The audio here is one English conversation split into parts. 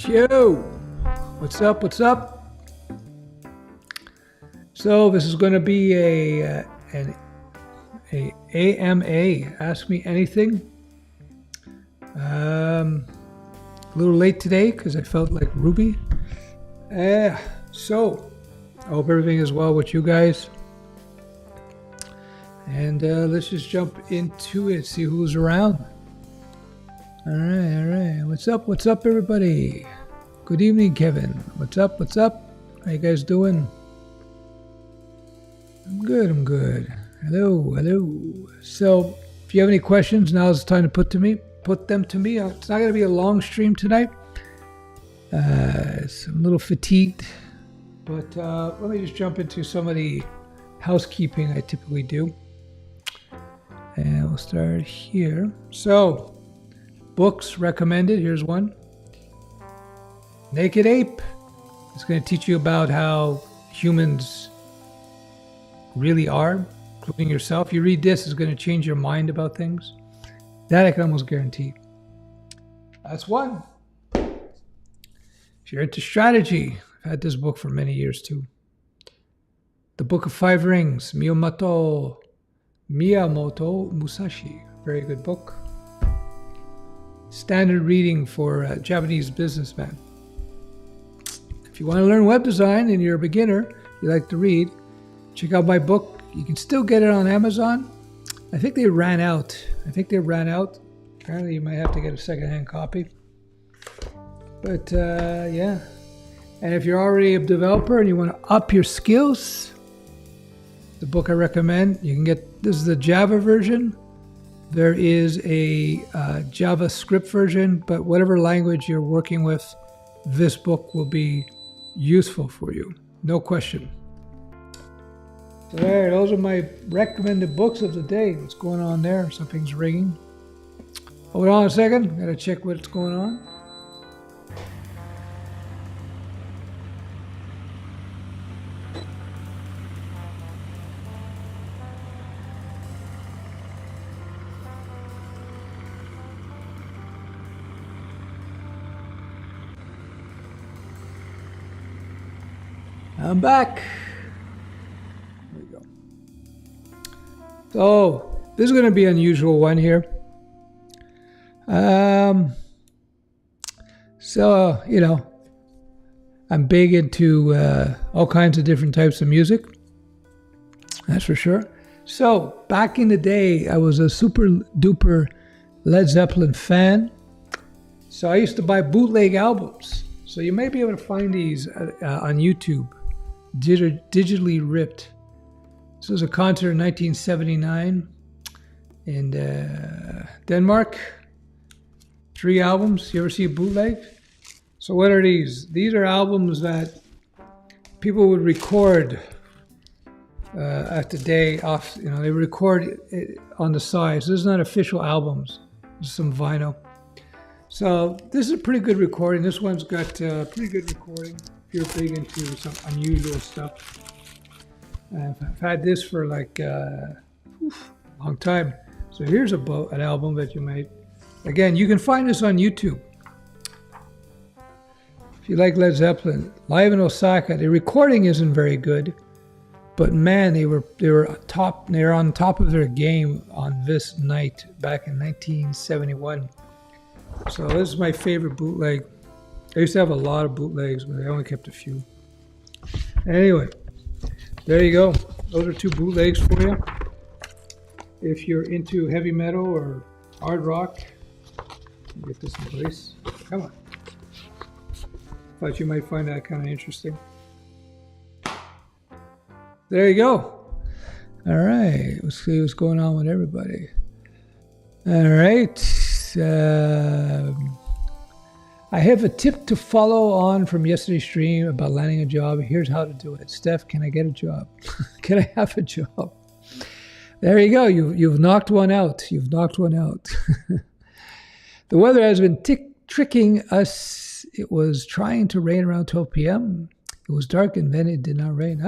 Yo, what's up? What's up? So this is going to be an AMA. Ask me anything. A little late today because I felt like Ruby. So I hope everything is well with you guys. And let's just jump into it. See who's around. All right. What's up? What's up, everybody? Good evening, Kevin. What's up? What's up? How you guys doing? I'm good. Hello. So, if you have any questions, now is the time to put them to me. It's not going to be a long stream tonight. I'm a little fatigued, but let me just jump into some of the housekeeping I typically do. And we'll start here. So, books recommended. Here's one. Naked Ape. It's going to teach you about how humans really are, including yourself. You read this, it's going to change your mind about things. That I can almost guarantee. That's one. If you're into strategy, I've had this book for many years too. The Book of Five Rings, Miyamoto Musashi. Very good book. Standard reading for a Japanese businessman. If you want to learn web design and you're a beginner, you like to read, check out my book. You can still get it on Amazon. I think they ran out. Apparently you might have to get a secondhand copy. But yeah. And if you're already a developer and you want to up your skills, the book I recommend, you can get, this is the Java version. There is a JavaScript version, but whatever language you're working with, this book will be useful for you. No question. So there, those are my recommended books of the day. What's going on there? Something's ringing. Hold on a second. Gotta check what's going on. I'm back. There we go. So this is going to be an unusual one here. So you know, I'm big into all kinds of different types of music. That's for sure. So back in the day, I was a super duper Led Zeppelin fan. So I used to buy bootleg albums. So you may be able to find these on YouTube. Digitally ripped. This was a concert in 1979 in Denmark. 3 albums. You ever see a bootleg? So what are these? These are albums that people would record at the day off. You know, they record it on the side. So this is not official albums. This is some vinyl. So this is a pretty good recording. This one's got pretty good recording if you're big into some unusual stuff. I've had this for like a long time. So here's an album that you might, again, you can find this on YouTube. If you like Led Zeppelin, live in Osaka, the recording isn't very good, but man, they were on top of their game on this night back in 1971. So this is my favorite bootleg. I used to have a lot of bootlegs, but I only kept a few. Anyway, there you go. Those are 2 bootlegs for you. If you're into heavy metal or hard rock, get this in place. Come on. Thought you might find that kind of interesting. There you go. All right. Let's see what's going on with everybody. All right. I have a tip to follow on from yesterday's stream about landing a job. Here's how to do it. Steph, can I get a job? Can I have a job? There you go. You've knocked one out. You've knocked one out. The weather has been tricking us. It was trying to rain around 12 p.m. It was dark and then it did not rain.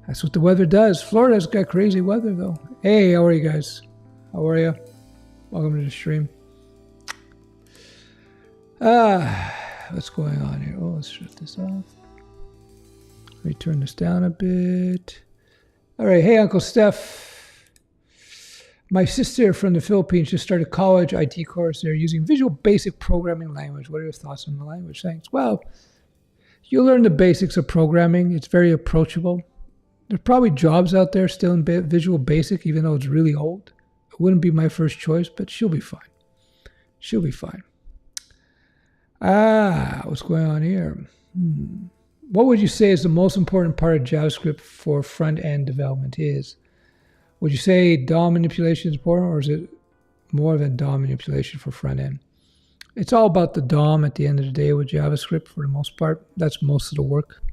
That's what the weather does. Florida's got crazy weather though. Hey, how are you guys? How are you? Welcome to the stream. What's going on here? Oh, let's shut this off. Let me turn this down a bit. All right. Hey, Uncle Steph. My sister from the Philippines just started college IT course. They're using Visual Basic programming language. What are your thoughts on the language? Thanks. Well, you learn the basics of programming. It's very approachable. There's probably jobs out there still in Visual Basic, even though it's really old. It wouldn't be my first choice, but she'll be fine. She'll be fine. What's going on here? What would you say is the most important part of JavaScript for front-end development is? Would you say DOM manipulation is important, or is it more than DOM manipulation for front-end? It's all about the DOM at the end of the day with JavaScript for the most part. That's most of the work.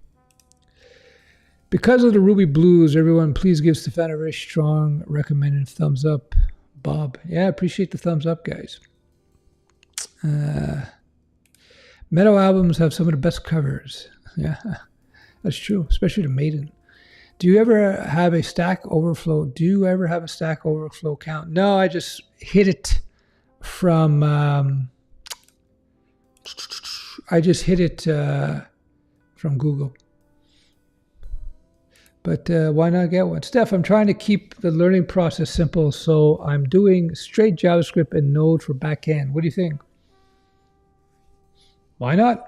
Because of the Ruby Blues, everyone, please give Stefan a very strong recommended thumbs up. Bob. Yeah, I appreciate the thumbs up, guys. Metal albums have some of the best covers. Yeah, that's true, especially the Maiden. Do you ever have a Stack Overflow? Do you ever have a Stack Overflow count? No, I just hit it from... from Google. But why not get one? Steph, I'm trying to keep the learning process simple, so I'm doing straight JavaScript and Node for backend. What do you think? Why not?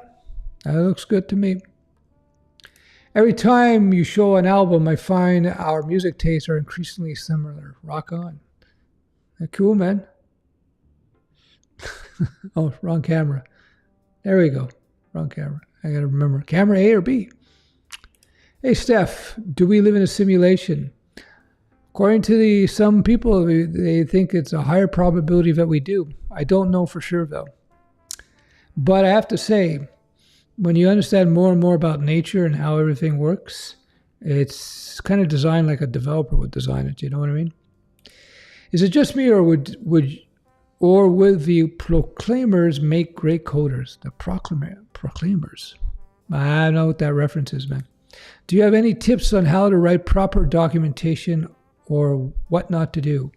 That looks good to me. Every time you show an album, I find our music tastes are increasingly similar. Rock on. They're cool, man. Oh, wrong camera. There we go. Wrong camera. I got to remember. Camera A or B? Hey, Steph, do we live in a simulation? According to some people, they think it's a higher probability that we do. I don't know for sure, though. But I have to say, when you understand more and more about nature and how everything works, it's kind of designed like a developer would design it. You know what I mean? Is it just me, or would the proclaimers make great coders? The proclaimers. I don't know what that reference is, man. Do you have any tips on how to write proper documentation or what not to do?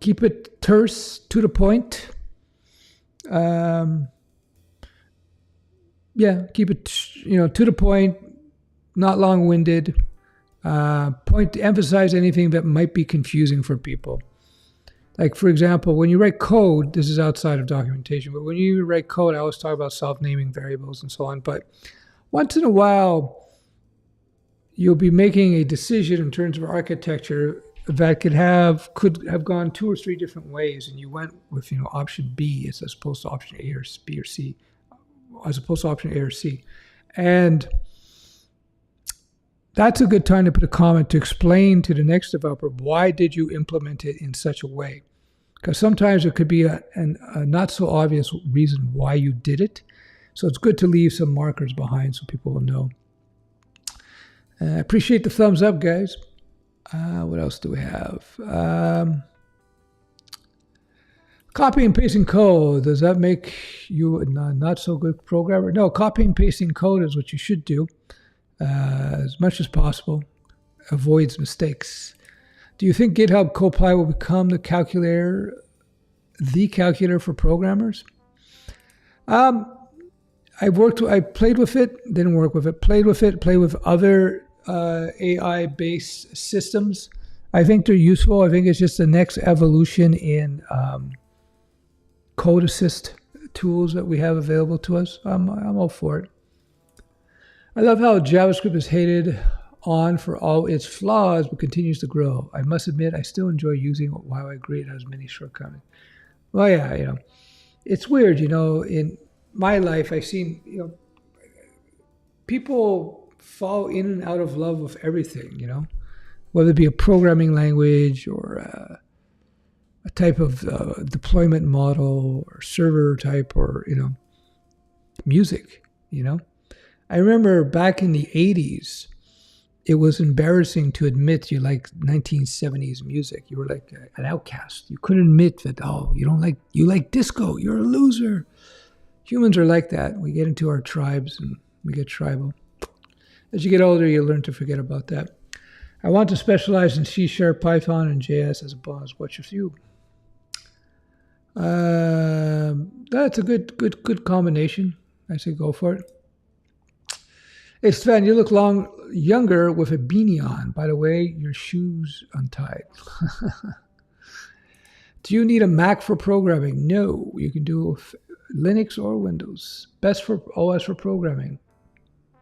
Keep it terse, to the point. Keep it, to the point, not long-winded. Emphasize anything that might be confusing for people. Like, for example, when you write code, this is outside of documentation, but when you write code, I always talk about self-naming variables and so on. But once in a while, you'll be making a decision in terms of architecture that could have gone 2 or 3 different ways, and you went with option B as opposed to option A or B or C, as opposed to option A or C, and that's a good time to put a comment to explain to the next developer why did you implement it in such a way, because sometimes it could be a not so obvious reason why you did it. So it's good to leave some markers behind so people will know. I appreciate the thumbs up, guys. What else do we have? Copying and pasting code, does that make you a not so good programmer? No, copying and pasting code is what you should do as much as possible. Avoids mistakes. Do you think GitHub Copilot will become the calculator for programmers? I played with it, didn't work with it. Played with other AI-based systems. I think they're useful. I think it's just the next evolution in code assist tools that we have available to us. I'm all for it. I love how JavaScript is hated on for all its flaws, but continues to grow. I must admit, I still enjoy using it while I agree it has many shortcomings. Well, yeah, it's weird, in my life, I've seen, people fall in and out of love with everything, whether it be a programming language or a type of deployment model or server type or, music, I remember back in the 80s, it was embarrassing to admit you liked 1970s music. You were like an outcast. You couldn't admit that, you like disco, you're a loser. Humans are like that. We get into our tribes and we get tribal. As you get older, you learn to forget about that. I want to specialize in C#, Python, and JS as a bonus. What's your view? That's a good combination. I say go for it. Hey, Sven, you look younger with a beanie on. By the way, your shoes untied. Do you need a Mac for programming? No, you can do Linux or Windows. Best for OS for programming.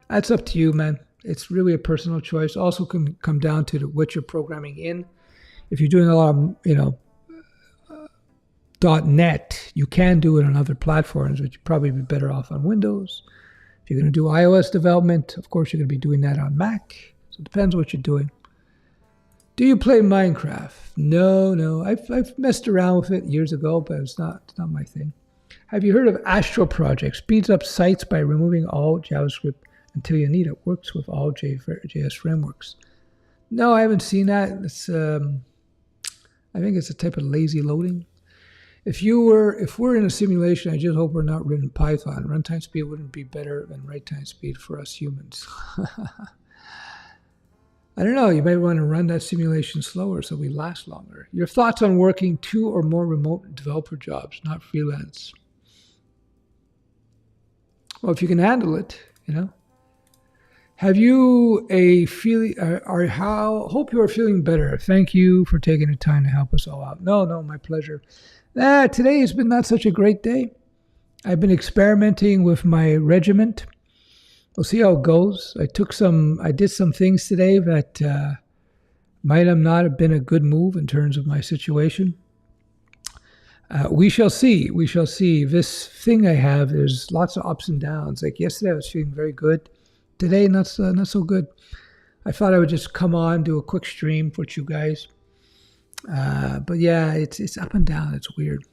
That's up to you, man. It's really a personal choice. Also can come down to what you're programming in. If you're doing a lot of, .NET, you can do it on other platforms, but you'd probably be better off on Windows. If you're going to do iOS development, of course, you're going to be doing that on Mac. So it depends what you're doing. Do you play Minecraft? No. I've messed around with it years ago, but it's not my thing. Have you heard of Astro Project? Speeds up sites by removing all JavaScript until you need it. Works with all JS frameworks. No, I haven't seen that. I think it's a type of lazy loading. If we're in a simulation, I just hope we're not written in Python. Runtime speed wouldn't be better than write time speed for us humans. I don't know. You might want to run that simulation slower so we last longer. Your thoughts on working 2 or more remote developer jobs, not freelance? Well, if you can handle it, Have you a feeling, hope you are feeling better. Thank you for taking the time to help us all out. No, my pleasure. Today has been not such a great day. I've been experimenting with my regiment. We'll see how it goes. I did some things today that might have not have been a good move in terms of my situation. We shall see. This thing I have, there's lots of ups and downs. Like yesterday, I was feeling very good. Today, not so good. I thought I would just come on, do a quick stream for you guys. But yeah, it's up and down. It's weird.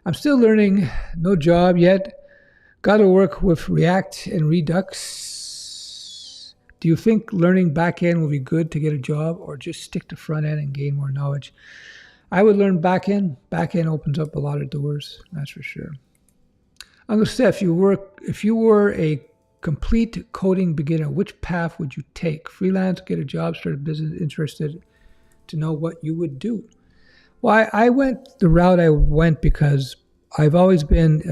I'm still learning. No job yet. Got to work with React and Redux. Do you think learning backend will be good to get a job, or just stick to front end and gain more knowledge? I would learn backend. Backend opens up a lot of doors. That's for sure. Uncle Stef, if you were a complete coding beginner, which path would you take? Freelance, get a job, start a business? Interested to know what you would do. Well, I went the route I went because I've always been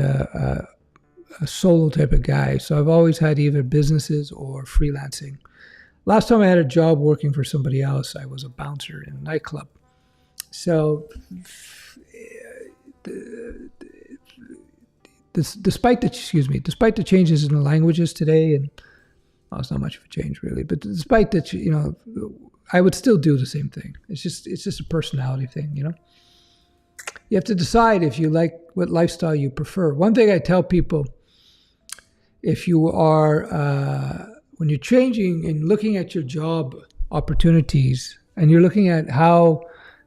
a solo type of guy. So I've always had either businesses or freelancing. Last time I had a job working for somebody else, I was a bouncer in a nightclub. So despite the changes in the languages today, and it's not much of a change really, but despite that, I would still do the same thing. It's just a personality thing, You have to decide if you like what lifestyle you prefer. One thing I tell people, if you are, when you're changing and looking at your job opportunities, and you're looking at how,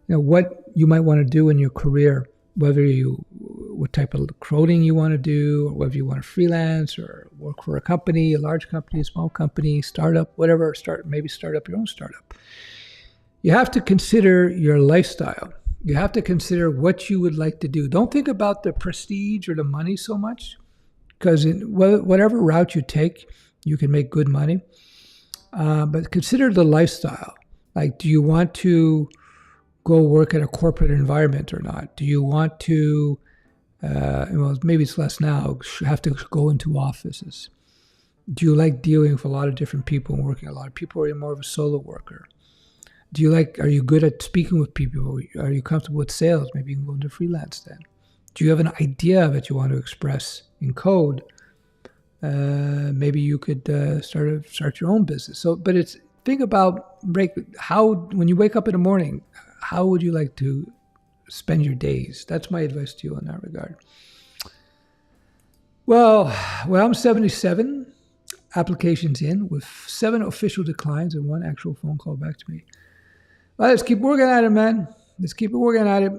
what you might want to do in your career, what type of coding you want to do, or whether you want to freelance or work for a company, a large company, a small company, startup, whatever, maybe start up your own startup. You have to consider your lifestyle. you have to consider what you would like to do. Don't think about the prestige or the money so much, because in whatever route you take, you can make good money. But consider the lifestyle. Like, do you want to go work at a corporate environment or not? Do you want to, well, maybe it's less now, have to go into offices? Do you like dealing with a lot of different people and working with a lot of people, or are you more of a solo worker? Are you good at speaking with people? Are you comfortable with sales? Maybe you can go into freelance then. Do you have an idea that you want to express in code? Maybe you could start your own business. Think about when you wake up in the morning, how would you like to spend your days? That's my advice to you in that regard. Well, I'm 77 applications in with 7 official declines and 1 actual phone call back to me. Well, let's keep working at it, man. Let's keep working at it.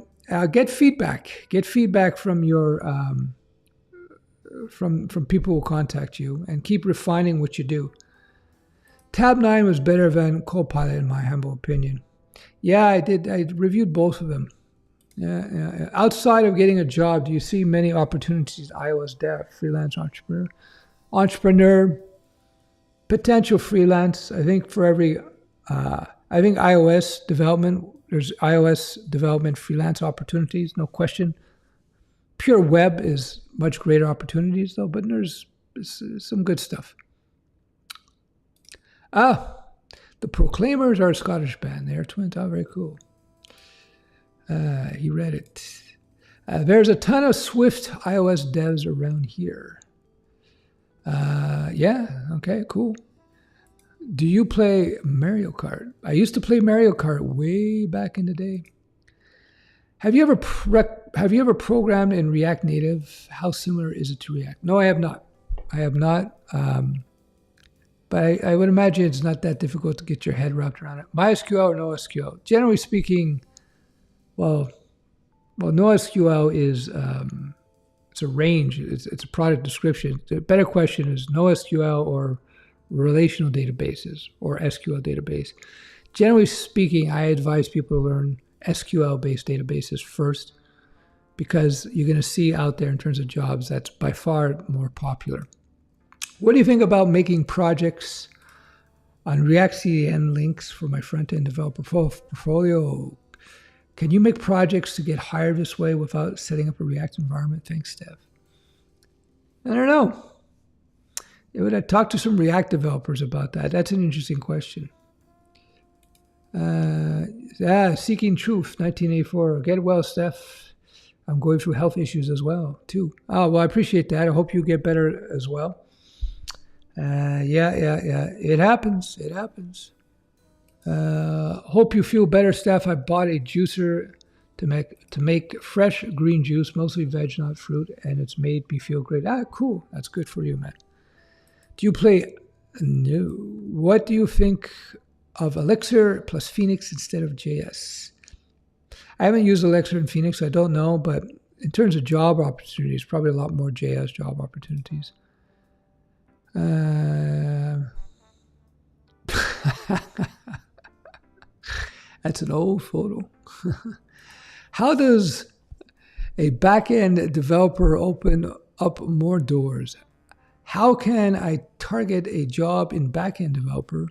Get feedback. Get feedback from your from people who contact you, and keep refining what you do. Tab 9 was better than Copilot, in my humble opinion. Yeah, I did. I reviewed both of them. Yeah. Outside of getting a job, do you see many opportunities in iOS dev, freelance entrepreneur, potential freelance? I think for every, I think iOS development, there's iOS development freelance opportunities, no question. Pure web is much greater opportunities though, but there's some good stuff. The Proclaimers are a Scottish band. They are twins. Oh, very cool. He read it. There's a ton of Swift iOS devs around here. Yeah, okay, cool. Do you play Mario Kart? I used to play Mario Kart way back in the day. Have you ever programmed in React Native? How similar is it to React? No, I have not. But I would imagine it's not that difficult to get your head wrapped around it. MySQL or NoSQL? Generally speaking, well, NoSQL is it's a range. It's a product description. The better question is NoSQL or relational databases or SQL database. Generally speaking, I advise people to learn SQL-based databases first, because you're going to see out there in terms of jobs that's by far more popular. What do you think about making projects on React CDN links for my front-end developer portfolio? Can you make projects to get hired this way without setting up a React environment? Thanks, Stef. I don't know. I talked to some React developers about that. That's an interesting question. Seeking Truth, 1984. Get well, Stef. I'm going through health issues as well, too. Oh, well, I appreciate that. I hope you get better as well. Yeah. It happens. Hope you feel better, Stef. I bought a juicer to make fresh green juice, mostly veg, not fruit, and it's made me feel great. Cool. That's good for you, man. Do you play? No. What do you think of Elixir plus Phoenix instead of JS? I haven't used Elixir and Phoenix, so I don't know, but in terms of job opportunities, probably a lot more JS job opportunities. That's an old photo. How does a back-end developer open up more doors? How can I target a job in back-end developer?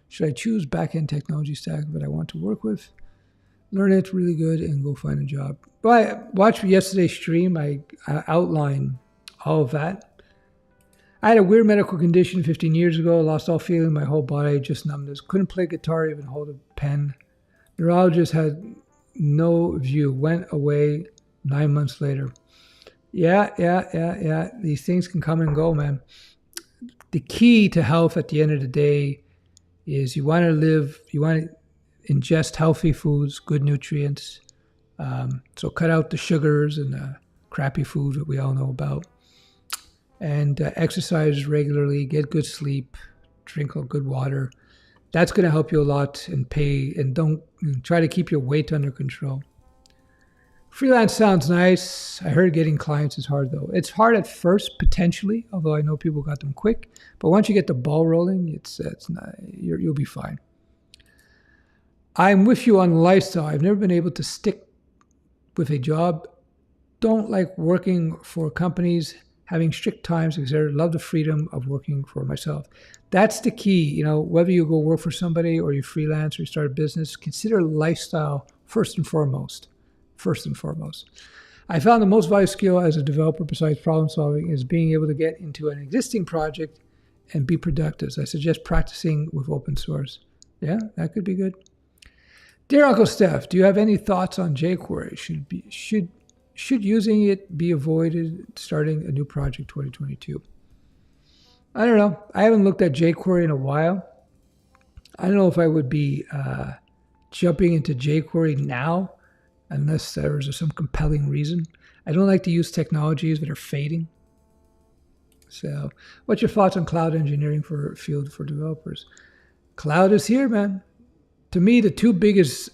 Should I choose back-end technology stack that I want to work with? Learn it really good and go find a job. But watch yesterday's stream. I outline all of that. I had a weird medical condition 15 years ago. Lost all feeling in my whole body, just numbness. Couldn't play guitar, even hold a pen. Neurologist had no view. Went away 9 months later. Yeah. These things can come and go, man. The key to health at the end of the day is you want to ingest healthy foods, good nutrients. So cut out the sugars and the crappy food that we all know about. And exercise regularly, get good sleep, drink good water. That's going to help you a lot, and don't try to keep your weight under control. Freelance sounds nice. I heard getting clients is hard though. It's hard at first, potentially, although I know people got them quick. But once you get the ball rolling, you'll be fine. I'm with you on lifestyle. I've never been able to stick with a job. Don't like working for companies, having strict times, etc. Love the freedom of working for myself. That's the key. You know, whether you go work for somebody or you freelance or you start a business, consider lifestyle first and foremost. First and foremost. I found the most valuable skill as a developer besides problem solving is being able to get into an existing project and be productive. I suggest practicing with open source. Yeah, that could be good. Dear Uncle Stef, do you have any thoughts on jQuery? Should using it be avoided starting a new project 2022? I don't know. I haven't looked at jQuery in a while. I don't know if I would be jumping into jQuery now unless there's some compelling reason. I don't like to use technologies that are fading. So what's your thoughts on cloud engineering for field for developers? Cloud is here, man. To me, the two biggest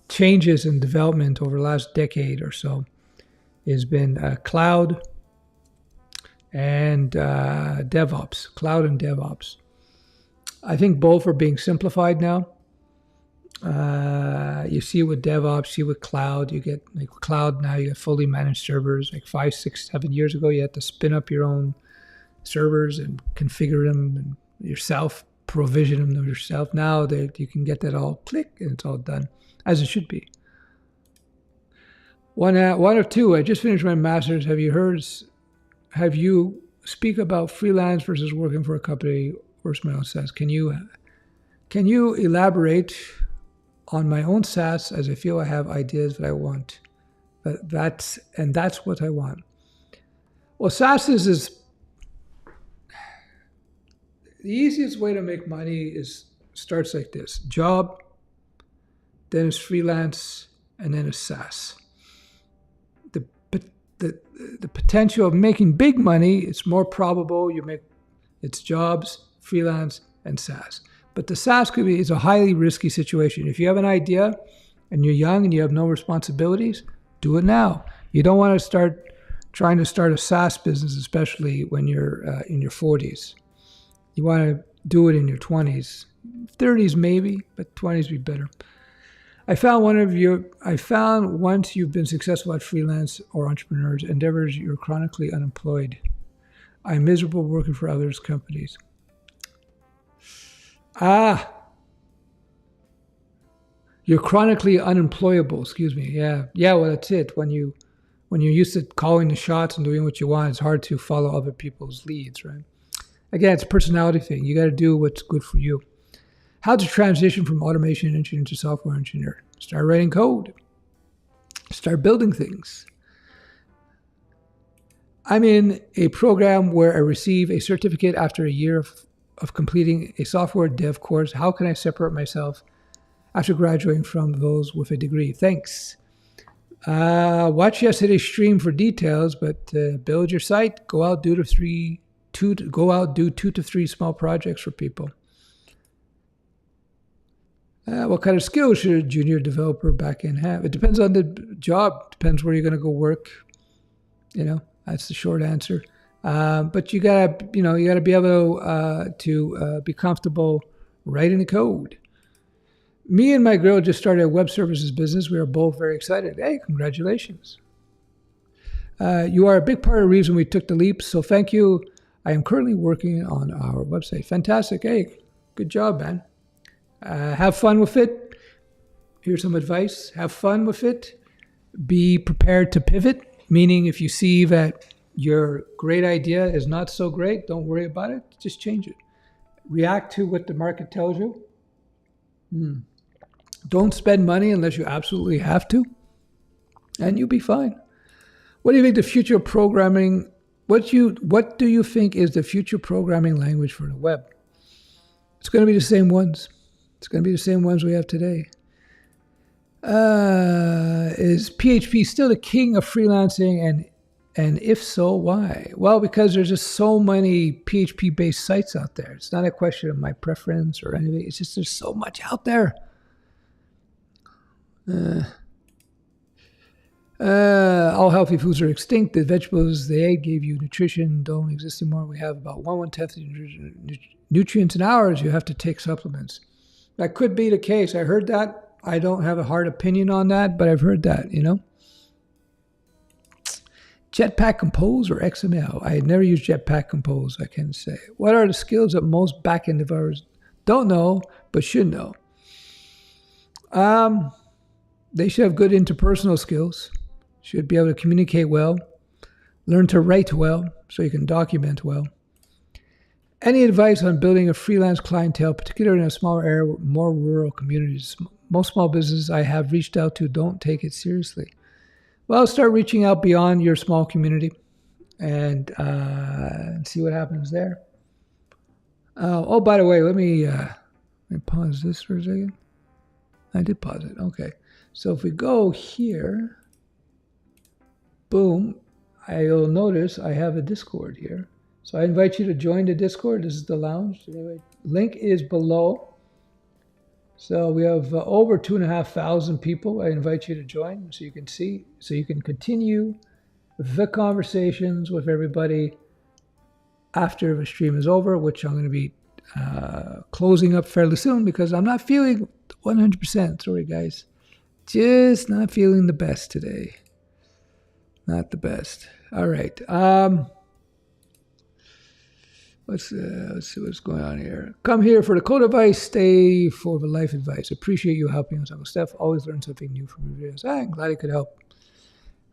changes in development over the last decade or so has been cloud and DevOps, cloud and DevOps. I think both are being simplified now. You see with DevOps, see with cloud, you get like cloud now, you get fully managed servers. Like 5, 6, 7 years ago, you had to spin up your own servers and configure them and yourself, provision them yourself. Now that you can get that all click and it's all done as it should be. One or two. I just finished my master's. Have you speak about freelance versus working for a company versus my own SaaS? Can you elaborate on my own SaaS as I feel I have ideas that I want? That's what I want. Well, SaaS is the easiest way to make money starts like this: job, then it's freelance, and then it's SaaS. The potential of making big money, it's more probable it's jobs, freelance, and SaaS. But the SaaS is a highly risky situation. If you have an idea and you're young and you have no responsibilities, do it now. You don't want to start trying to start a SaaS business, especially when you're in your 40s. You want to do it in your 20s, 30s maybe, but 20s would be better. I found once you've been successful at freelance or entrepreneurs endeavors, you're chronically unemployed. I'm miserable working for others' companies. You're chronically unemployable. Excuse me. Yeah. Well, that's it. When you're used to calling the shots and doing what you want, it's hard to follow other people's leads, right? Again, it's a personality thing. You got to do what's good for you. How to transition from automation engineer to software engineer? Start writing code. Start building things. I'm in a program where I receive a certificate after a year of completing a software dev course. How can I separate myself after graduating from those with a degree? Thanks. Watch yesterday's stream for details, but build your site. Go out, do 2 to 3 small projects for people. What kind of skills should a junior developer backend have? It depends on the job. Depends where you're going to go work. That's the short answer. But you gotta be able to be comfortable writing the code. Me and my girl just started a web services business. We are both very excited. Hey, congratulations. You are a big part of the reason we took the leap, so thank you. I am currently working on our website. Fantastic. Hey, good job, man. Have fun with it. Here's some advice. Have fun with it. Be prepared to pivot, meaning if you see that your great idea is not so great, don't worry about it. Just change it. React to what the market tells you. Don't spend money unless you absolutely have to, and you'll be fine. What do you think the future of programming? What do you think is the future programming language for the web? It's going to be the same ones. It's going to be the same ones we have today. Is PHP still the king of freelancing, and if so, why? Well, because there's just so many PHP-based sites out there. It's not a question of my preference or anything. It's just there's so much out there. All healthy foods are extinct. The vegetables they ate gave you nutrition don't exist anymore. We have about 1/10 nutrients in ours. You have to take supplements. That could be the case. I heard that I don't have a hard opinion on that, but I've heard that, you know. Jetpack Compose or XML? I had never used Jetpack Compose, I can say. What are the skills that most backend developers don't know, but should know? They should have good interpersonal skills, should be able to communicate well, learn to write well so you can document well. Any advice on building a freelance clientele, particularly in a smaller area with more rural communities? Most small businesses I have reached out to don't take it seriously. Well, start reaching out beyond your small community and see what happens there. Oh, by the way, let me pause this for a second. I did pause it. Okay. So if we go here, boom, you'll notice I have a Discord here. So I invite you to join the Discord. This is the lounge. Link is below. So we have over 2,500 people. I invite you to join so you can see, so you can continue the conversations with everybody after the stream is over, which I'm going to be closing up fairly soon because I'm not feeling 100%. Sorry, guys. Just not feeling the best today. Not the best. All right. Let's see what's going on here. Come here for the code advice, stay for the life advice. Appreciate you helping us, Uncle Stef. Always learn something new from your videos. I'm glad I could help.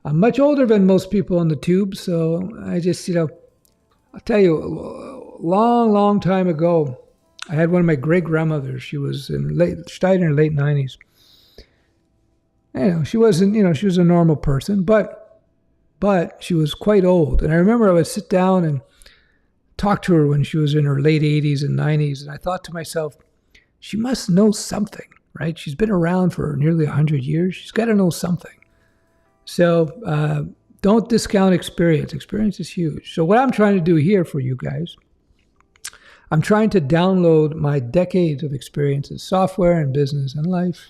I'm much older than most people on the tube, so I just, I'll tell you, a long, long time ago, I had one of my great-grandmothers. She was she died in her late 90s. She wasn't, she was a normal person, but she was quite old. And I remember I would sit down and talk to her when she was in her late 80s and 90s. And I thought to myself, she must know something, right? She's been around for nearly 100 years. She's got to know something. So don't discount experience. Experience is huge. So what I'm trying to do here for you guys, I'm trying to download my decades of experience in software and business and life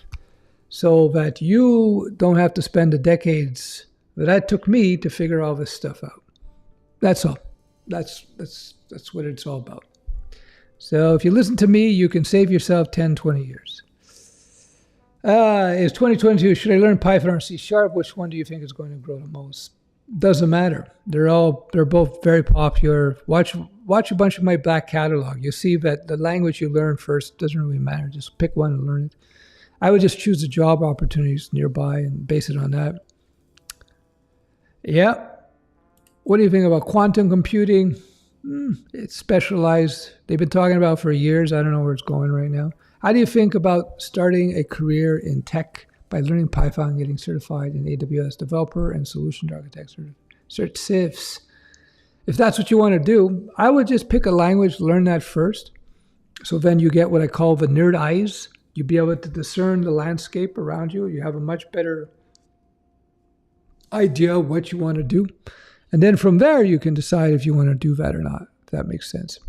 so that you don't have to spend the decades that took me to figure all this stuff out. That's all. That's what it's all about. So if you listen to me, you can save yourself 10, 20 years. Is 2022, should I learn Python or C#? Which one do you think is going to grow the most? Doesn't matter. They're both very popular. Watch a bunch of my back catalog. You'll see that the language you learn first doesn't really matter. Just pick one and learn it. I would just choose the job opportunities nearby and base it on that. Yeah. What do you think about quantum computing? It's specialized. They've been talking about it for years. I don't know where it's going right now. How do you think about starting a career in tech by learning Python, getting certified in AWS developer and solution architect certs? If that's what you want to do, I would just pick a language, learn that first. So then you get what I call the nerd eyes. You'll be able to discern the landscape around you. You have a much better idea of what you want to do. And then from there, you can decide if you want to do that or not, if that makes sense.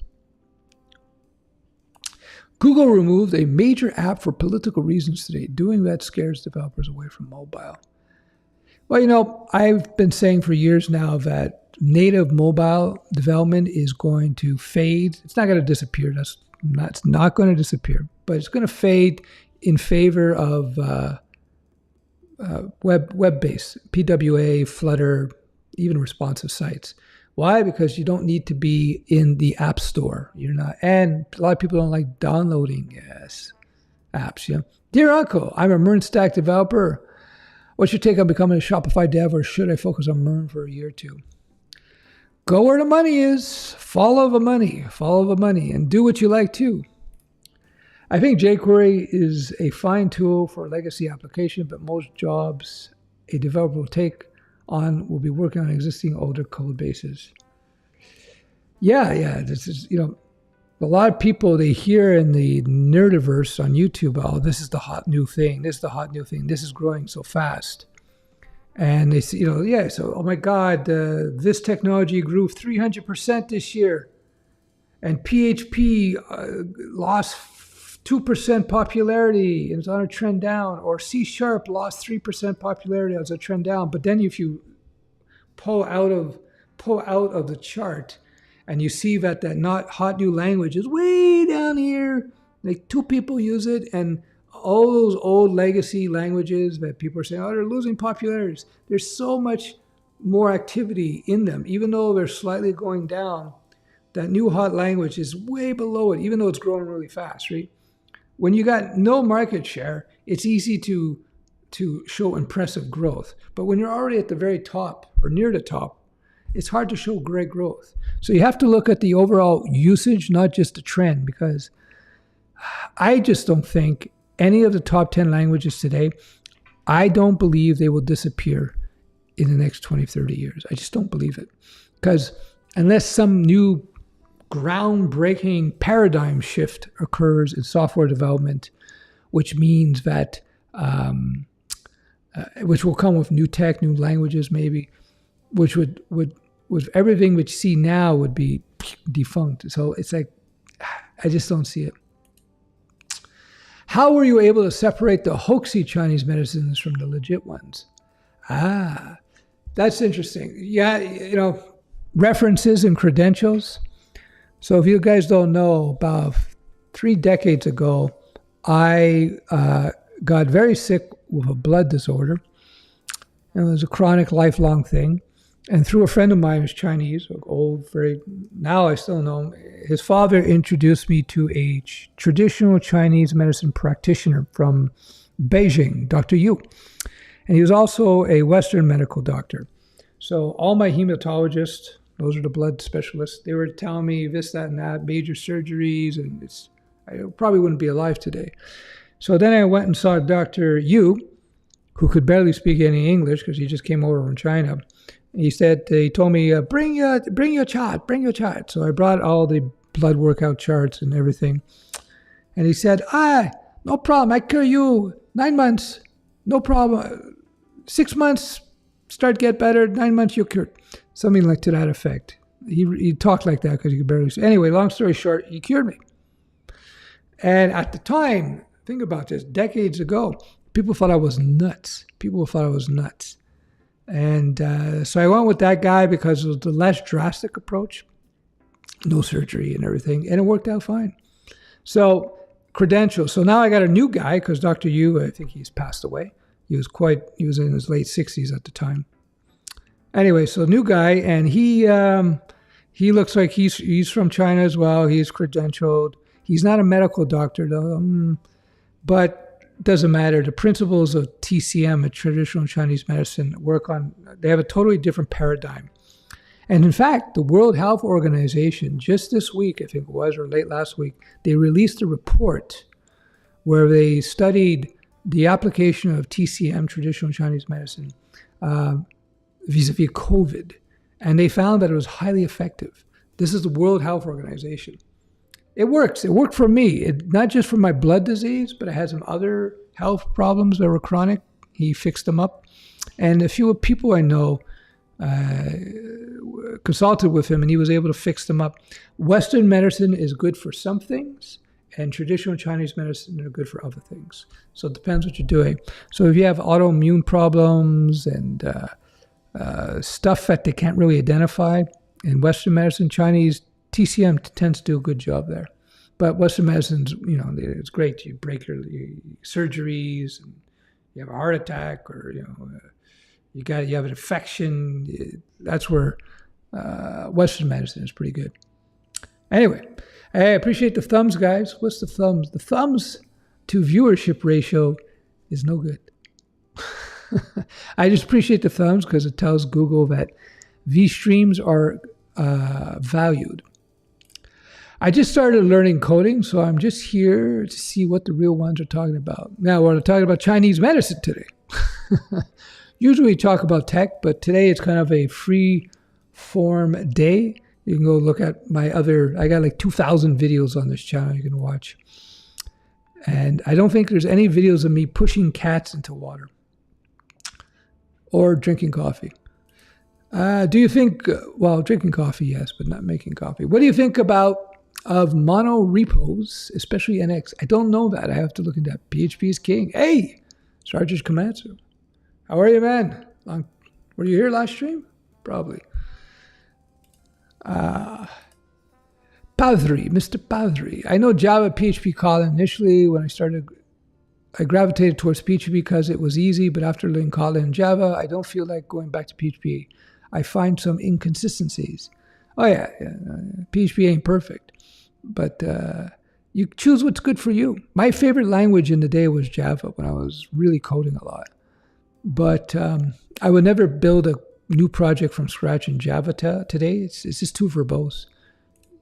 Google removed a major app for political reasons today. Doing that scares developers away from mobile. Well, I've been saying for years now that native mobile development is going to fade. It's not going to disappear. It's not going to disappear, but it's going to fade in favor of web-based, PWA, Flutter, even responsive sites. Why? Because you don't need to be in the app store. You're not, and a lot of people don't like downloading apps. Dear Uncle, I'm a MERN stack developer. What's your take on becoming a Shopify dev, or should I focus on MERN for a year or two? Go where the money is. Follow the money, and do what you like too. I think jQuery is a fine tool for a legacy application, but most jobs a developer will take on will be working on existing older code bases. Yeah. This is, a lot of people, they hear in the nerdiverse on YouTube, oh, this is the hot new thing. This is growing so fast. And they say, so, oh my God, this technology grew 300% this year. And PHP lost 2% popularity and it's on a trend down, or C# lost 3% popularity as a trend down. But then if you pull out of the chart and you see that not hot new language is way down here, like 2 people use it, and all those old legacy languages that people are saying, oh, they're losing popularity. There's so much more activity in them, even though they're slightly going down. That new hot language is way below it, even though it's growing really fast, right? When you got no market share, it's easy to show impressive growth. But when you're already at the very top or near the top, it's hard to show great growth. So you have to look at the overall usage, not just the trend, because I just don't think any of the top 10 languages today, I don't believe they will disappear in the next 20, 30 years. I just don't believe it. Because unless some new groundbreaking paradigm shift occurs in software development, which means that, which will come with new tech, new languages maybe, which would with everything which you see now would be defunct. So it's like, I just don't see it. How were you able to separate the hoaxy Chinese medicines from the legit ones? That's interesting. Yeah, you know, references and credentials. So if you guys don't know, about 3 decades ago, I got very sick with a blood disorder. And it was a chronic, lifelong thing. And through a friend of mine who's Chinese, old, now I still know him, his father introduced me to a traditional Chinese medicine practitioner from Beijing, Dr. Yu. And he was also a Western medical doctor. So all my hematologists, those are the blood specialists, they were telling me this, that, and that, major surgeries, and I probably wouldn't be alive today. So then I went and saw Dr. Yu, who could barely speak any English because he just came over from China. He told me, bring your chart. So I brought all the blood workout charts and everything. And he said, no problem. I cure you 9 months. No problem. 6 months, start get better. 9 months, you're cured. Something like to that effect. He talked like that because he could barely speak. Anyway, long story short, he cured me. And at the time, think about this, decades ago, people thought I was nuts. And so I went with that guy because it was the less drastic approach, no surgery and everything, and it worked out fine. So credentials. So now I got a new guy because Dr. Yu, I think he's passed away. He was in his late 60s at the time. Anyway, so new guy, and he looks like he's from China as well. He's credentialed. He's not a medical doctor though, but doesn't matter. The principles of TCM, a traditional Chinese medicine, they have a totally different paradigm. And in fact, the World Health Organization, just this week, I think it was, or late last week, they released a report where they studied the application of TCM, traditional Chinese medicine, vis-a-vis COVID. And they found that it was highly effective. This is the World Health Organization. It works. It worked for me. Not just for my blood disease, but I had some other health problems that were chronic. He fixed them up. And a few people I know consulted with him, and he was able to fix them up. Western medicine is good for some things, and traditional Chinese medicine are good for other things. So it depends what you're doing. So if you have autoimmune problems and stuff that they can't really identify in Western medicine, Chinese TCM tends to do a good job there. But Western medicine's, it's great. You break your surgeries, and you have a heart attack, or you have an infection. That's where Western medicine is pretty good. Anyway, I appreciate the thumbs, guys. What's the thumbs? The thumbs to viewership ratio is no good. I just appreciate the thumbs because it tells Google that these streams are valued. I just started learning coding, so I'm just here to see what the real ones are talking about. Now, we're talking about Chinese medicine today. Usually we talk about tech, but today it's kind of a free form day. You can go look at I got like 2,000 videos on this channel you can watch. And I don't think there's any videos of me pushing cats into water or drinking coffee. Do you think, drinking coffee, yes, but not making coffee. What do you think of mono repos, especially NX? I don't know that. I have to look into that. PHP is king. Hey, Sergeant Komatsu. How are you, man? Were you here last stream? Probably. Padri, Mr. Padri. I know Java PHP Kotlin initially when I started I gravitated towards PHP because it was easy, but after learning Kotlin and Java, I don't feel like going back to PHP. I find some inconsistencies. Oh yeah, PHP ain't perfect, but you choose what's good for you. My favorite language in the day was Java when I was really coding a lot. But I would never build a new project from scratch in Java today. It's just too verbose.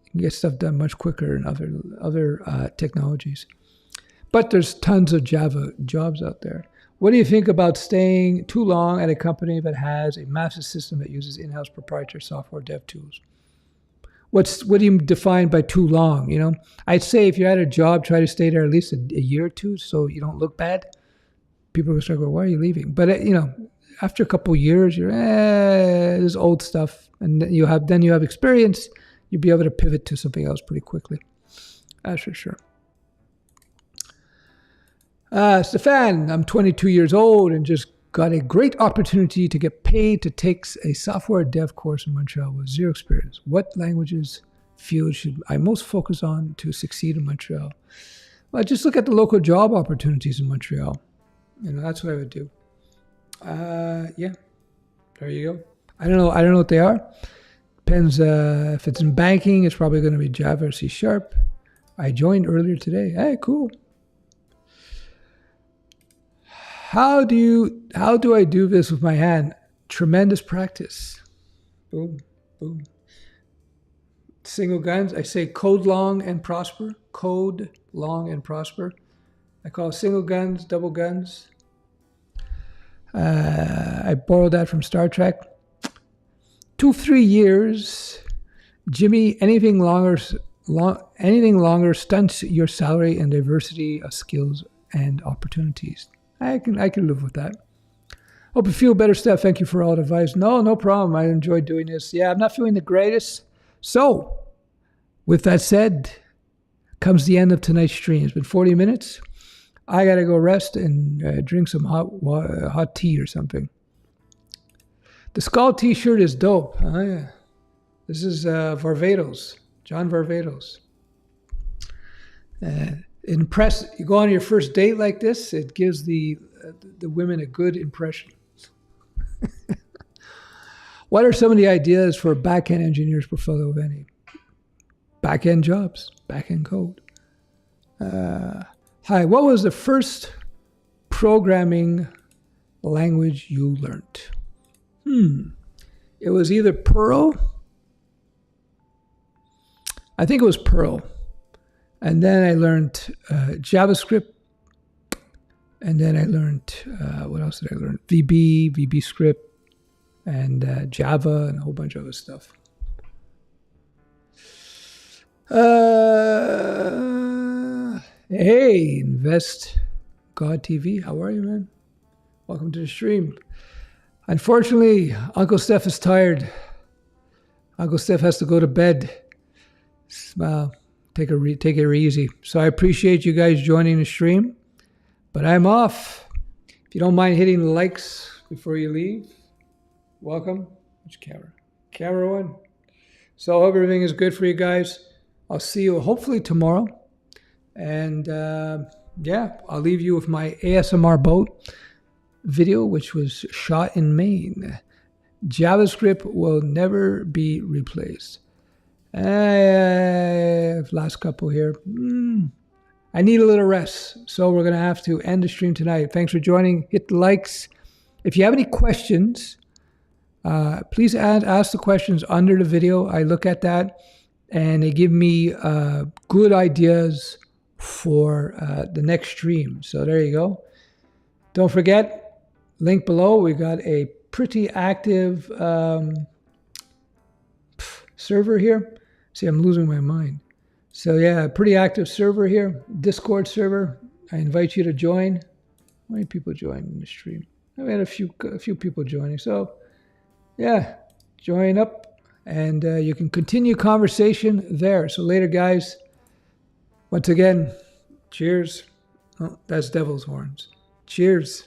You can get stuff done much quicker in other technologies. But there's tons of Java jobs out there. What do you think about staying too long at a company that has a massive system that uses in-house proprietary software dev tools? What do you define by too long? You know, I'd say if you're at a job, try to stay there at least a year or two so you don't look bad. People are going to start going, why are you leaving? But, after a couple of years, you're, this old stuff. And then you have experience. You'll be able to pivot to something else pretty quickly. That's for sure. Stefan, I'm 22 years old and just got a great opportunity to get paid to take a software dev course in Montreal with zero experience. What languages, fields should I most focus on to succeed in Montreal? Well, just look at the local job opportunities in Montreal. That's what I would do. Yeah, there you go. I don't know what they are. Depends. If it's in banking, it's probably going to be Java or C#. I joined earlier today. Hey, cool. How do I do this with my hand? Tremendous practice. Boom, boom. Single guns. I say code long and prosper. Code long and prosper. I call it single guns, double guns. I borrowed that from Star Trek. 2-3 years, Jimmy. Anything longer stunts your salary and diversity of skills and opportunities. I can live with that. Hope you feel better, Stef. Thank you for all the advice. No problem. I enjoyed doing this. Yeah, I'm not feeling the greatest. So, with that said, comes the end of tonight's stream. It's been 40 minutes. I got to go rest and drink some hot tea or something. The Skull t-shirt is dope. Oh, yeah. This is Varvatos, John Varvatos. You go on your first date like this, it gives the women a good impression. What are some of the ideas for back-end engineers portfolio, of any? Back-end jobs, back-end code. Hi, what was the first programming language you learned? It was either Perl. I think it was Perl. And then I learned JavaScript. And then I learned, what else did I learn? VB script, and Java, and a whole bunch of other stuff. Hey, Invest God TV. How are you, man? Welcome to the stream. Unfortunately, Uncle Stef is tired. Uncle Stef has to go to bed. Well, take it easy. So I appreciate you guys joining the stream, but I'm off. If you don't mind hitting the likes before you leave, welcome. Which camera? Camera one. So I hope everything is good for you guys. I'll see you hopefully tomorrow. And yeah, I'll leave you with my ASMR boat video, which was shot in Maine. JavaScript will never be replaced. Last couple here. I need a little rest, so we're going to have to end the stream tonight. Thanks for joining. Hit the likes. If you have any questions, please ask the questions under the video. I look at that, and they give me good ideas for the next stream. So there you go. Don't forget, link below. We got a pretty active server here. See, I'm losing my mind. So yeah, pretty active server here, Discord server. I invite you to join. How many people joined the stream? We had a few people joining. So yeah, join up, and you can continue conversation there. So later, guys. Once again, cheers. Oh, that's devil's horns. Cheers.